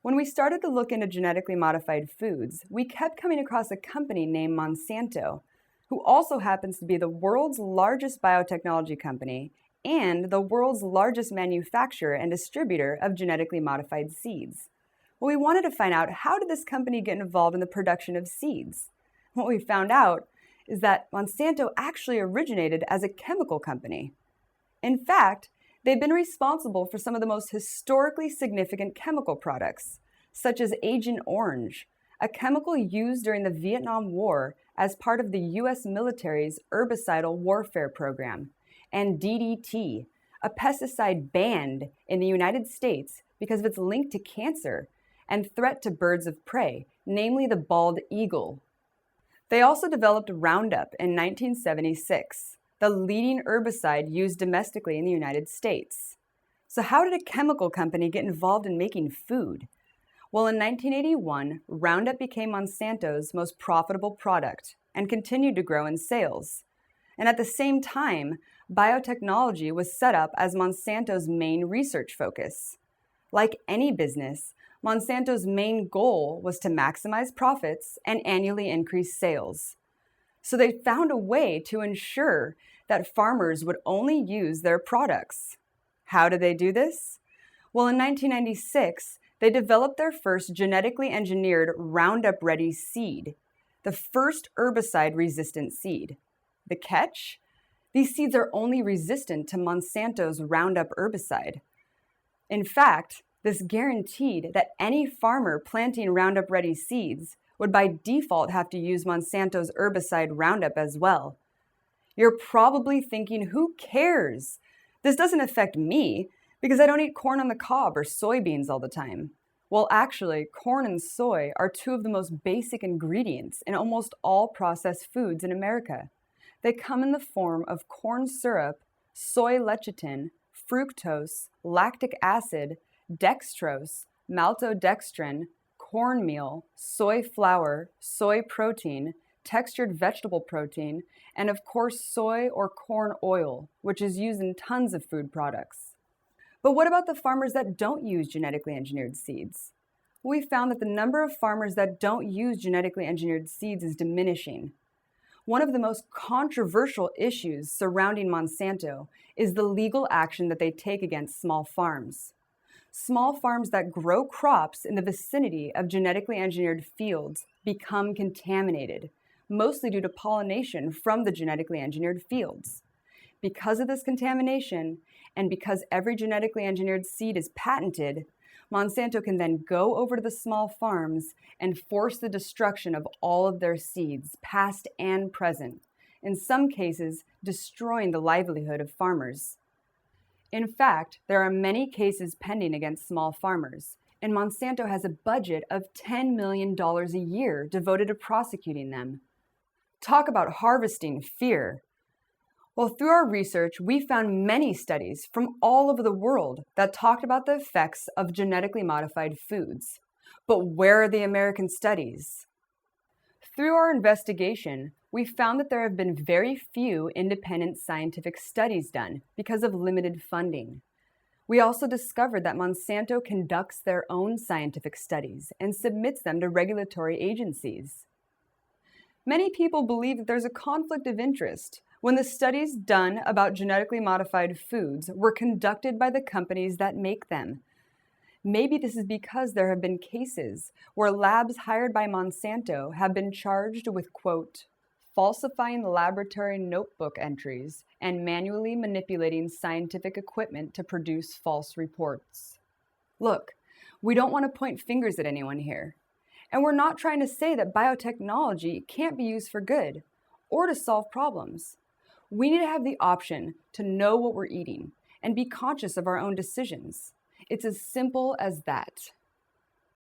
When we started to look into genetically modified foods, we kept coming across a company named Monsanto, who also happens to be the world's largest biotechnology company and the world's largest manufacturer and distributor of genetically modified seeds. Well, we wanted to find out, how did this company get involved in the production of seeds? What we found out is that Monsanto actually originated as a chemical company. In fact, they've been responsible for some of the most historically significant chemical products, such as Agent Orange, a chemical used during the Vietnam War as part of the U.S. military's herbicidal warfare program, and DDT, a pesticide banned in the United States because of its link to cancer and threat to birds of prey, namely the bald eagle. They also developed Roundup in 1976, the leading herbicide used domestically in the United States. So how did a chemical company get involved in making food? Well, in 1981, Roundup became Monsanto's most profitable product and continued to grow in sales. And at the same time, biotechnology was set up as Monsanto's main research focus. Like any business, Monsanto's main goal was to maximize profits and annually increase sales. So they found a way to ensure that farmers would only use their products. How did they do this? Well, in 1996, they developed their first genetically engineered Roundup Ready seed, the first herbicide-resistant seed. The catch? These seeds are only resistant to Monsanto's Roundup herbicide. In fact, this guaranteed that any farmer planting Roundup Ready seeds would by default have to use Monsanto's herbicide Roundup as well. You're probably thinking, who cares? This doesn't affect me because I don't eat corn on the cob or soybeans all the time. Well, actually, corn and soy are two of the most basic ingredients in almost all processed foods in America. They come in the form of corn syrup, soy lecithin, fructose, lactic acid, dextrose, maltodextrin, cornmeal, soy flour, soy protein, textured vegetable protein, and of course soy or corn oil, which is used in tons of food products. But what about the farmers that don't use genetically engineered seeds? We found that the number of farmers that don't use genetically engineered seeds is diminishing. One of the most controversial issues surrounding Monsanto is the legal action that they take against small farms. Small farms that grow crops in the vicinity of genetically engineered fields become contaminated, mostly due to pollination from the genetically engineered fields. Because of this contamination, and because every genetically engineered seed is patented, Monsanto can then go over to the small farms and force the destruction of all of their seeds, past and present, in some cases destroying the livelihood of farmers. In fact, there are many cases pending against small farmers, and Monsanto has a budget of $10 million a year devoted to prosecuting them. Talk about harvesting fear. Well, through our research, we found many studies from all over the world that talked about the effects of genetically modified foods. But where are the American studies? Through our investigation, we found that there have been very few independent scientific studies done because of limited funding. We also discovered that Monsanto conducts their own scientific studies and submits them to regulatory agencies. Many people believe that there's a conflict of interest when the studies done about genetically modified foods were conducted by the companies that make them. Maybe this is because there have been cases where labs hired by Monsanto have been charged with, quote, falsifying laboratory notebook entries and manually manipulating scientific equipment to produce false reports. Look, we don't want to point fingers at anyone here. And we're not trying to say that biotechnology can't be used for good or to solve problems. We need to have the option to know what we're eating and be conscious of our own decisions. It's as simple as that.